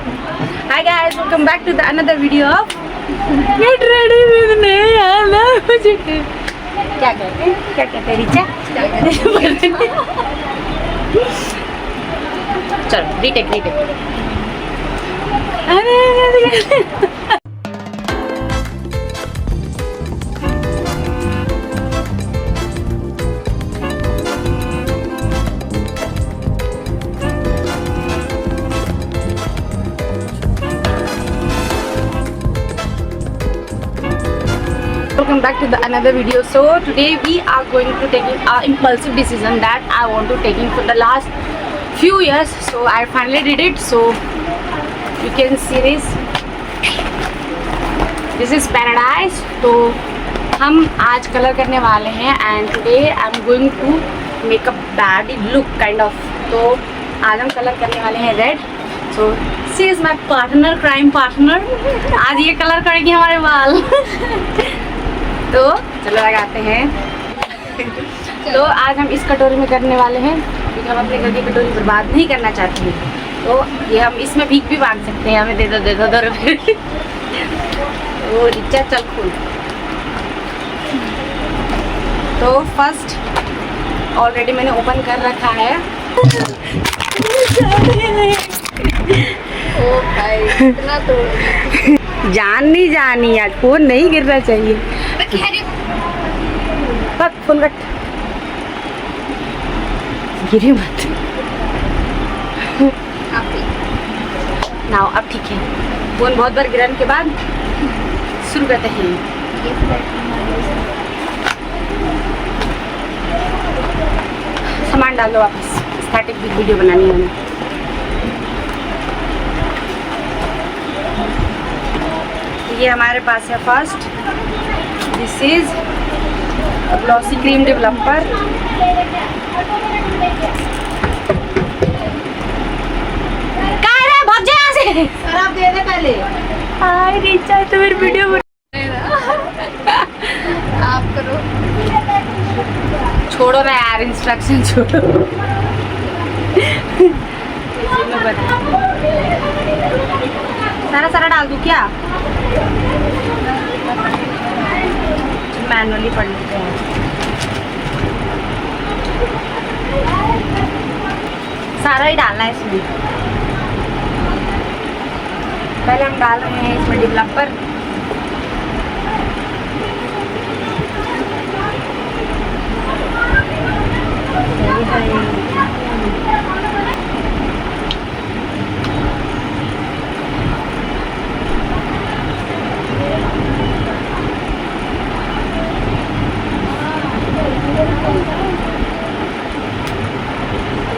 Hi guys, welcome back to the another video of Get Ready with me. क्या कहते हैं रिचा? चलो retake Welcome back to the another video. So today we are going to taking an impulsive decision that I want to taking for the last few years. So I finally did it. So you can see this. This is paradise. तो हम आज colour करने वाले हैं and today I'm going to make a bad look kind of. तो आज हम colour करने वाले हैं red. So she is my partner, crime partner. आज ये कलर करेगी हमारे बाल. तो चलो लगाते हैं. तो आज हम इस कटोरी में करने वाले हैं क्योंकि हम अपने घर की कटोरी बर्बाद नहीं करना चाहते हैं. तो ये हम इसमें भीख भी मांग सकते हैं. हमें दे दो 2 रुपये. तो रिचा चल खोल. तो फर्स्ट ऑलरेडी मैंने ओपन कर रखा है. ओ भाई इतना तो जान नहीं जानी आज. फोन नहीं गिरना चाहिए. Phone cut. गिरे मत. नाउ अब ठीक है. फोन बहुत बार गिरने के बाद शुरू करते हैं. सामान डाल दो वापस. स्टैटिक वीडियो बनानी है हमें. ये हमारे पास है first. This is glossy cream developer. भाग जा यहाँ से. सर आप दे दे पहले. हाय रिचा तो मेरी वीडियो आप करो. छोड़ो ना यार. इंस्ट्रक्शन छोड़ो. सारा डाल दूँ क्या? मैनुअली पढ़ लेते हैं. सारा ही डालना है इसमें. पहले हम डाल रहे हैं इसमें डेवलपर.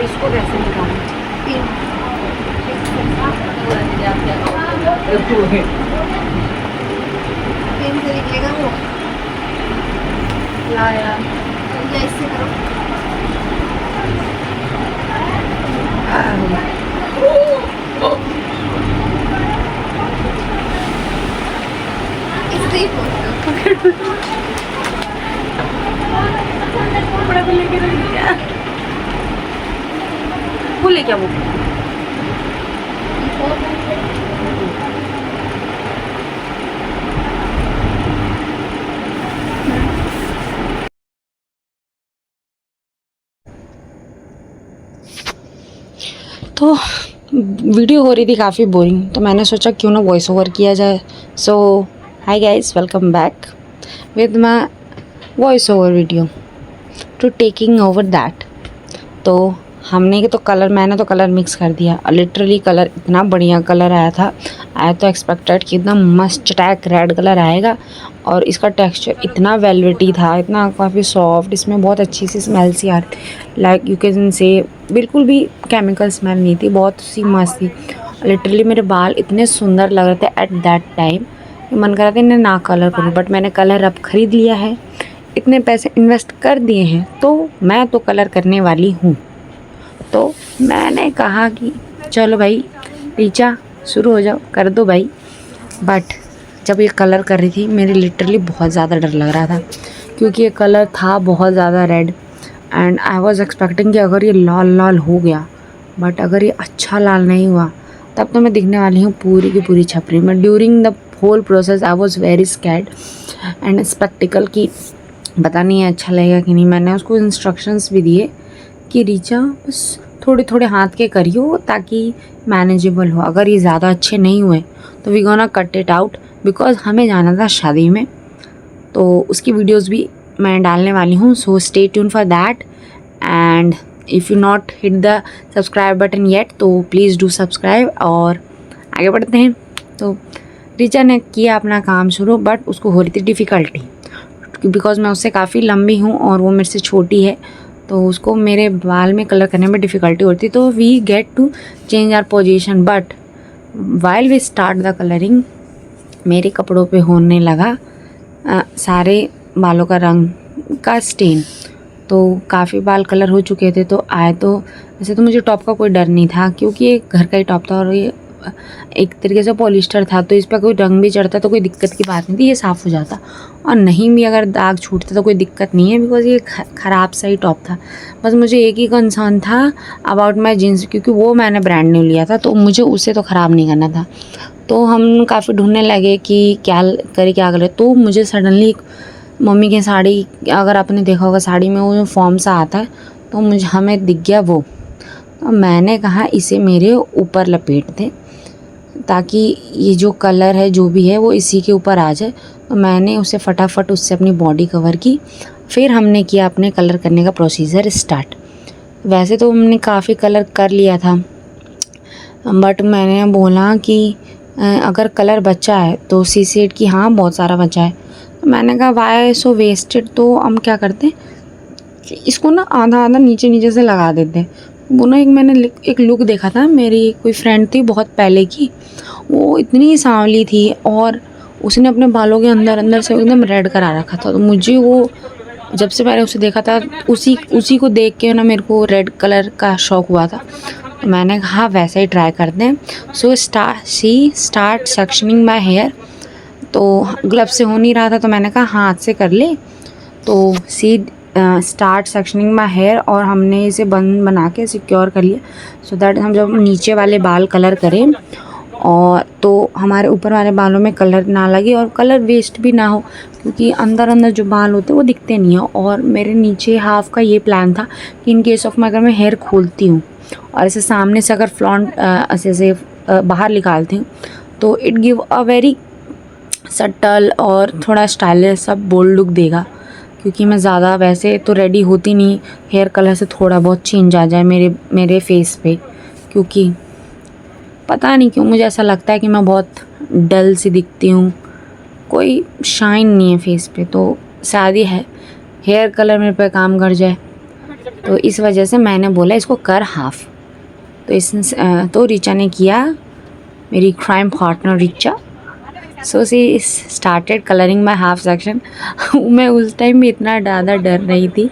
इसको कैसे निकालें? पेन से निकलेगा वो. ला यार ऐसे करो. इससे ही कपड़ा को लेके रख दिया. फूल है क्या वो? तो वीडियो हो रही थी काफ़ी बोरिंग. तो मैंने सोचा क्यों ना वॉइस ओवर किया जाए. So hi guys, welcome back with my voice over video to taking over that. तो मैंने तो कलर मिक्स कर दिया. लिटरली कलर इतना बढ़िया कलर आया था. आया तो एक्सपेक्टेड कि इतना मस्त टैक रेड कलर आएगा. और इसका टेक्सचर इतना वेलवेटी था, इतना काफ़ी सॉफ्ट. इसमें बहुत अच्छी सी स्मेल सी आ रही. लाइक यू कैन से बिल्कुल भी केमिकल स्मेल नहीं थी. बहुत सी मस्त थी. लिटरली मेरे बाल इतने सुंदर लग रहे थे एट दैट टाइम. मन कर रहा था इन्हें ना कलर करूँ. बट मैंने कलर अब ख़रीद लिया है. इतने पैसे इन्वेस्ट कर दिए हैं तो मैं तो कलर करने वाली हूँ. तो मैंने कहा कि चलो भाई रिचा शुरू हो जाओ, कर दो भाई. बट जब ये कलर कर रही थी मेरे लिटरली बहुत ज़्यादा डर लग रहा था क्योंकि ये कलर था बहुत ज़्यादा red. And I was expecting कि अगर ये लाल लाल हो गया, बट अगर ये अच्छा लाल नहीं हुआ तब तो मैं दिखने वाली हूँ पूरी की पूरी छपरी में। During the whole process I was very scared and sceptical कि पता नहीं अच्छा लगेगा कि नहीं। मैंने उसको इंस्ट्रक्शंस भी दिए कि रीचा बस थोड़े थोड़े हाथ के करियो ताकि मैनेजेबल हो, अगर ये ज़्यादा अच्छे नहीं हुए तो we gonna cut it out, because हमें जाना था शादी में, तो उसकी वीडियोस भी मैं डालने वाली हूँ। So stay tune for that and if you not hit the subscribe button yet तो प्लीज़ डू सब्सक्राइब। और आगे बढ़ते हैं। तो रीचा ने किया अपना काम शुरू, बट उसको हो रही थी डिफ़िकल्टी बिकॉज मैं उससे काफ़ी लंबी हूँ और वो मेरे से छोटी है, तो उसको मेरे बाल में कलर करने में डिफ़िकल्टी होती। तो we get to change our position, but while we start the colouring मेरे कपड़ों पे होने लगा सारे बालों का रंग का स्टेन। तो काफ़ी बाल कलर हो चुके थे, तो आए तो वैसे तो मुझे टॉप का कोई डर नहीं था क्योंकि ये घर का ही टॉप था और ये एक तरीके से पॉलिस्टर था, तो इस पर कोई रंग भी चढ़ता तो कोई दिक्कत की बात नहीं थी, ये साफ़ हो जाता। और नहीं भी अगर दाग छूटता तो कोई दिक्कत नहीं है बिकॉज ये ख़राब सा ही टॉप था। बस मुझे एक ही कंसर्न था अबाउट माई जीन्स, क्योंकि वो मैंने ब्रांड न्यू लिया था तो मुझे उसे तो ख़राब नहीं करना था। तो हम काफ़ी ढूंढने लगे कि क्या करें। तो मुझे सडनली मम्मी की साड़ी, अगर आपने देखा होगा साड़ी में वो फॉर्म सा आता है, तो मुझे हमें दिख गया वो। तो मैंने कहा इसे मेरे ऊपर लपेट दे ताकि ये जो कलर है जो भी है वो इसी के ऊपर आ जाए। तो मैंने उसे फटाफट उससे अपनी बॉडी कवर की। फिर हमने किया अपने कलर करने का प्रोसीजर स्टार्ट। वैसे तो हमने काफ़ी कलर कर लिया था, बट मैंने बोला कि अगर कलर बचा है तो सीसेड की हाँ बहुत सारा बचा है। तो मैंने कहा वाई सो वेस्टेड, तो हम क्या करते हैं इसको ना आधा आधा नीचे नीचे से लगा देते हैं। वो ना मैंने एक लुक देखा था, मेरी कोई फ्रेंड थी बहुत पहले की, वो इतनी सांवली थी और उसने अपने बालों के अंदर अंदर से एकदम रेड करा रखा था। तो मुझे वो जब से मैंने उसे देखा था उसी को देख के ना मेरे को रेड कलर का शौक़ हुआ था। तो मैंने कहा वैसे ही ट्राई करते हैं। So start sectioning my hair. तो ग्लव से हो नहीं रहा था तो मैंने कहा हाथ से कर ले। तो स्टार्ट सेक्शनिंग माई हेयर और हमने इसे बना के सिक्योर कर लिया सो दैट हम जब नीचे वाले बाल कलर करें और तो हमारे ऊपर वाले बालों में कलर ना लगे और कलर वेस्ट भी ना हो, क्योंकि अंदर अंदर जो बाल होते हैं वो दिखते नहीं हो। और मेरे नीचे हाफ का ये प्लान था कि इन केस ऑफ मैं अगर मैं हेयर खोलती हूँ और ऐसे सामने से अगर फ्लॉन्ट ऐसे बाहर निकालती हूँ तो it give a very subtle और थोड़ा स्टाइलिश सा बोल्ड लुक देगा। क्योंकि मैं ज़्यादा वैसे तो रेडी होती नहीं, हेयर कलर से थोड़ा बहुत चेंज आ जाए मेरे फेस पे, क्योंकि पता नहीं क्यों मुझे ऐसा लगता है कि मैं बहुत डल सी दिखती हूँ, कोई शाइन नहीं है फेस पे। तो शादी है, हेयर कलर मेरे पे काम कर जाए, तो इस वजह से मैंने बोला इसको कर हाफ। तो रीचा ने किया, मेरी crime partner Richa. So she started colouring my half section. मैं उस टाइम भी इतना ज़्यादा डर रही थी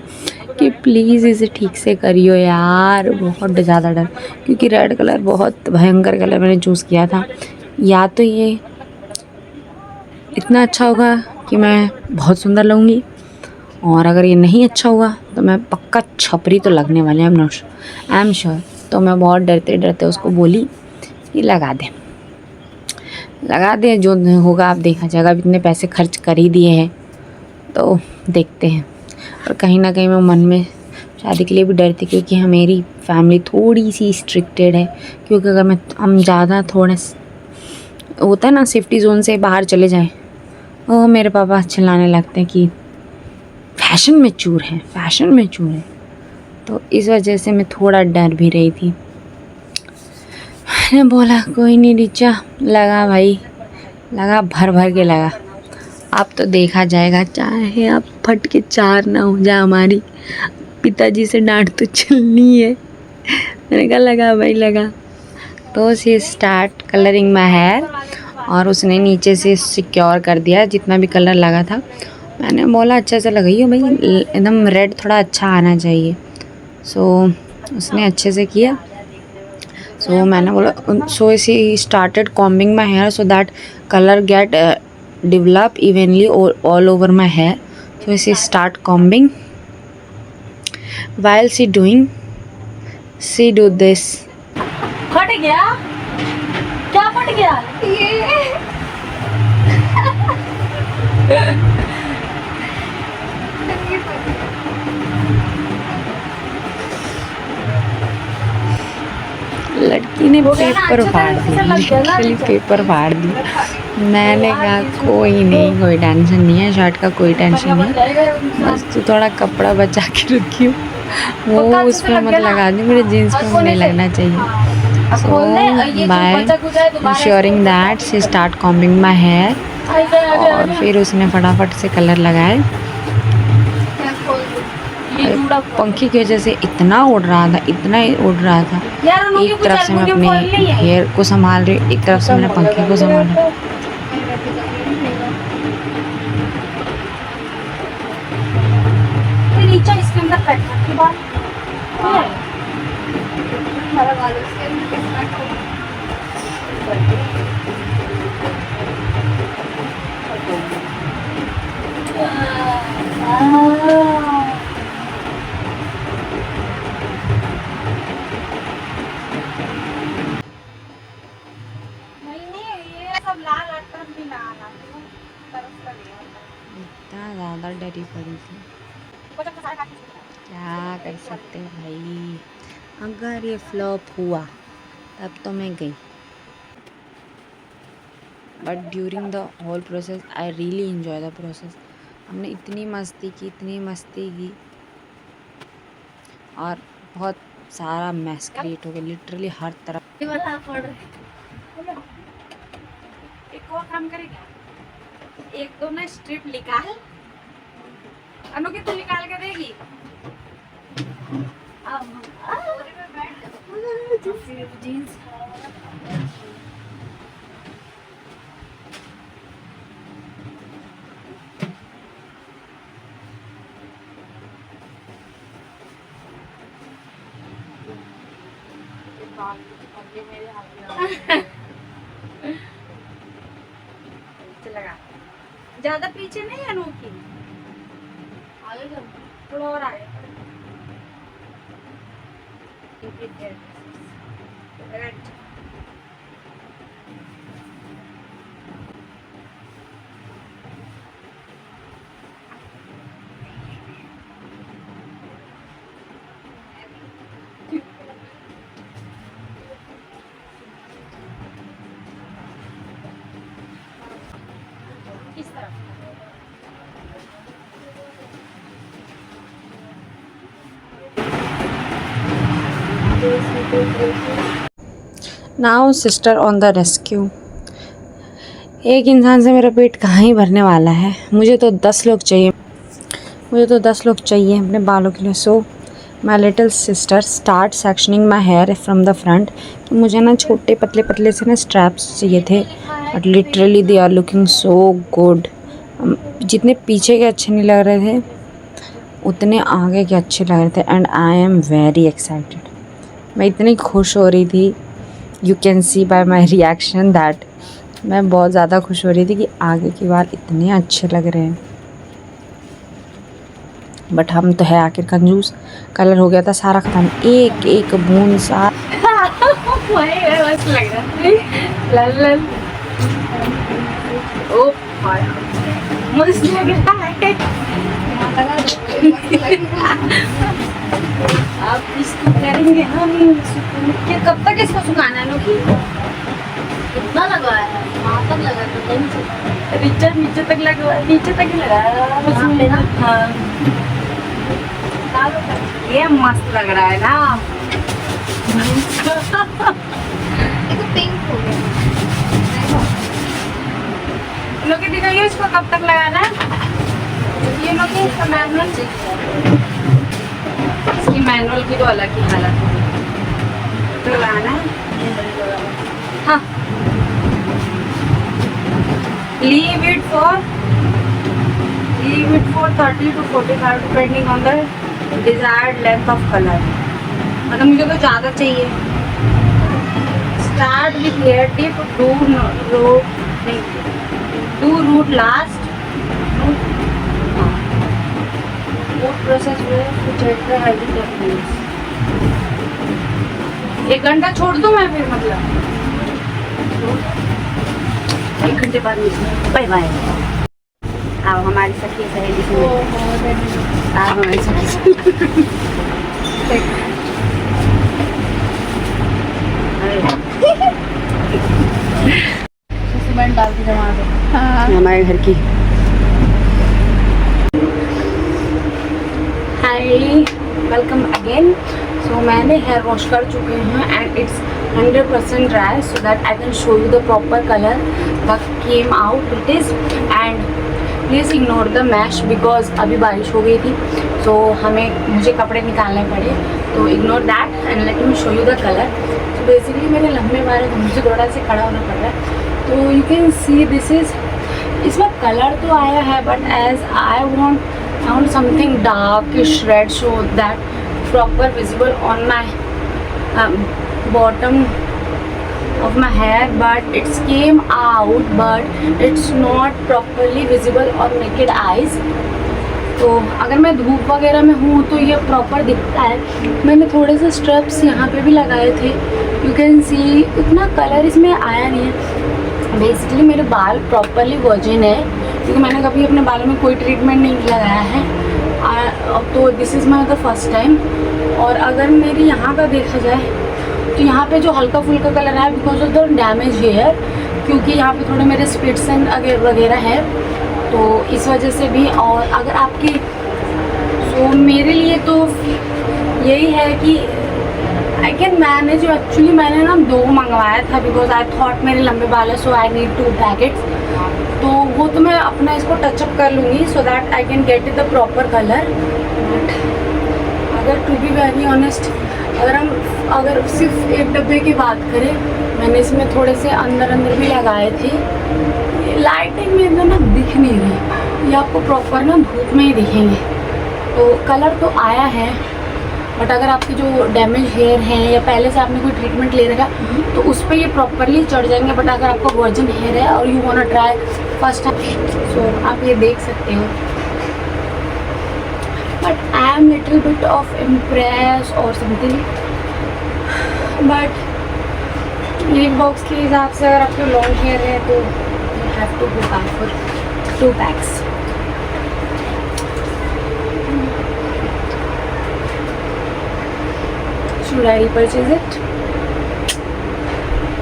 कि प्लीज़ इसे ठीक से करियो यार, बहुत ज़्यादा डर, क्योंकि रेड कलर बहुत भयंकर कलर मैंने चूज़ किया था। या तो ये इतना अच्छा होगा कि मैं बहुत सुंदर लगूंगी, और अगर ये नहीं अच्छा हुआ तो मैं पक्का छपरी तो लगने वाली, आई एम श्योर। तो मैं बहुत डरते डरते उसको बोली कि लगा दे, जो होगा आप देखा जाएगा, अब इतने पैसे खर्च कर ही दिए हैं तो देखते हैं। और कहीं ना कहीं मैं मन में शादी के लिए भी डरती, क्योंकि मेरी फैमिली थोड़ी सी स्ट्रिक्टेड है। क्योंकि अगर हम ज़्यादा थोड़े होता है ना सेफ्टी जोन से बाहर चले जाएं, वो मेरे पापा चिल्लाने लगते हैं कि फैशन में चूर है। तो इस वजह से मैं थोड़ा डर भी रही थी। मैंने बोला कोई नहीं रीचा, लगा भाई, लगा भर के लगा, अब तो देखा जाएगा, चाहे अब फट के 4 ना हो जाए हमारी, पिताजी से डांट तो चलनी है। मैंने कहा लगा भाई लगा। तो सी स्टार्ट कलरिंग माई हेयर और उसने नीचे से सिक्योर कर दिया जितना भी कलर लगा था। मैंने बोला अच्छे से लगाइए भाई, एकदम रेड थोड़ा अच्छा आना चाहिए। सो उसने अच्छे से किया। सो मैंने बोला so she started combing my hair so that colour get develop evenly all over my hair. So she start combing. While she do this, फट गया गया ये। लड़की ने पेपर फाड़ दिया, लिटरली पेपर फाड़ दिया। मैंने कहा कोई नहीं, कोई टेंशन नहीं है, शर्ट का कोई टेंशन नहीं है, बस तू थोड़ा कपड़ा बचा के रखियो, वो उसमें मत लगा दी, मेरे जीन्स पे नहीं लगना चाहिए। So by ensuring that she start combing my hair, और फिर उसने फटाफट से कलर लगाए। पंखे की वजह से इतना उड़ रहा था, इतना ही उड़ रहा था। एक तरफ से मैं अपने हेयर को संभाल रही, एक तरफ से मैंने पंखे को संभाला। नीचे इसके अंदर बैठने के बाद इतना ज़्यादा डरी पड़ी थी, क्या कर सकते हैं भाई। अगर ये फ्लॉप हुआ तब तो मैं गई, but during the whole process I really enjoy the process. हमने इतनी मस्ती की, इतनी मस्ती की, और बहुत सारा मैस क्रिएट हो गया लिटरली हर तरफ। एक और काम करेगा, एक दो ना स्ट्रिप निकाल, अनु की तू निकाल के देगी। जीन्स लगा, ज्यादा पीछे नहीं अनु की, थोड़ा और आगे। इस तरफ now sister on the rescue. एक इंसान से मेरा पेट कहाँ ही भरने वाला है, मुझे तो 10 लोग चाहिए, मुझे तो 10 लोग चाहिए अपने बालों के लिए। So my little sister start sectioning my hair from the front. तो मुझे ना छोटे पतले पतले से ना स्ट्रैप्स चाहिए थे, but literally they are looking so good. जितने पीछे के अच्छे नहीं लग रहे थे, उतने आगे के अच्छे लग रहे थे, and I am very excited. मैं इतनी खुश हो रही थी, you can C bye my reaction that मैं बहुत ज़्यादा खुश हो रही थी कि आगे के बाल इतने अच्छे लग रहे हैं। बट हम तो है आखिर कंजूस, कलर हो गया था सारा खत्म, एक एक बूंद सा मस्त लग रहा है, लल लल। ओ मस्त लग रहा है। अब इसको करेंगे हम, ये कब तक इसको सुखाना है लोग? कितना लगवाया है? वहाँ तक लगा था, नीचे तक लगवा, नीचे तक ही लगाया। हाँ ये मस्त लग रहा है ना। देखो पिंक हो गया। लोग दिखाइए इसको कब तक लगाना है। ये लोग इसका मैनुअल, इसकी मैनुअल की तो अलग ही हालत है। तो लगाना है, हाँ। Leave it for 30 to 45 depending on the desired length of color. मतलब मुझे तो ज़्यादा चाहिए। Start with hair tip, do root last. Root process में कुछ extra heavy techniques. 1 घंटा छोड़ दूँ मैं फिर, मतलब घंटे बाद मिलते। Bye bye. आओ हमारी सखी सहेली से आओ हमारी सखी सीमेंट डाल के जमा दो। हाँ हमारे घर की। Hi welcome again. सो मैंने हेयर वॉश कर चुके हैं and it's 100% dry so that I can show you the proper colour the came out it is. And please ignore the mash because अभी बारिश हो गई थी तो मुझे कपड़े निकालने पड़े, तो ignore that and let me show you the colour. तो बेसिकली मेरे लंबे बाल हैं, मुझे थोड़ा से खड़ा होना पड़ रहा है। तो you can see this is, इसमें कलर तो आया है but as I want something darkish red so that proper visible on my bottom of my hair, but it's came out but it's not properly visible on naked eyes. तो अगर मैं धूप वगैरह में हूँ तो ये प्रॉपर दिखता है। मैंने थोड़े से स्ट्रप्स यहाँ पे भी लगाए थे, यू कैन सी उतना कलर इसमें आया नहीं है। बेसिकली मेरे बाल प्रॉपरली वर्जिन है क्योंकि मैंने कभी अपने बालों में कोई ट्रीटमेंट नहीं लगाया है, तो this is my the first time. और अगर मेरी यहाँ का देखा जाए तो यहाँ पे जो हल्का फुल्का कलर है because of the damage hair, क्योंकि यहाँ पे थोड़े मेरे स्प्लिट्स वगैरह है तो इस वजह से भी। और अगर आपकी मेरे लिए तो यही है कि आई कैन मैनेज। एक्चुअली मैंने ना 2 मंगवाया था बिकॉज आई थॉट मेरे लंबे बाल है सो आई नीड 2 पैकेट्स। तो वो तो मैं अपना इसको टचअप कर लूँगी so that I can get it the proper colour. But अगर टू बी वेरी ऑनेस्ट अगर सिर्फ एक डब्बे की बात करें, मैंने इसमें थोड़े से अंदर भी लगाए थे। लाइटिंग में तो ना दिख नहीं रही, ये आपको प्रॉपर ना धूप में ही दिखेंगे। तो कलर तो आया है बट अगर आपके जो डैमेज हेयर हैं या पहले से आपने कोई ट्रीटमेंट ले रखा तो उस पर ये प्रॉपरली चढ़ जाएंगे। बट अगर आपका वर्जिन हेयर है और you want try first time so आप ये देख सकते हो। But I am little bit of impress or something. But एक बॉक्स के हिसाब से अगर आपके लॉन्ग हेयर है तो you have to go by for 2 packs. Should I repurchase it?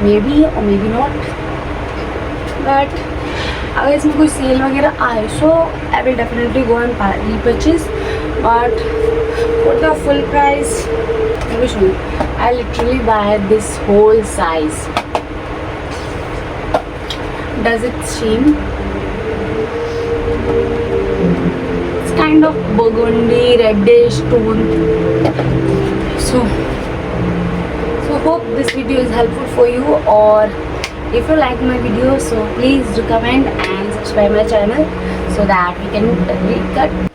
Maybe or maybe not. But अगर इसमें कोई सेल वगैरह आए so I will definitely go and repurchase. But for the full price, let me show you. I literally buy this whole size. Does it seem? It's kind of burgundy, reddish tone. So hope this video is helpful for you, or if you like my video so please do comment and subscribe my channel so that we can cut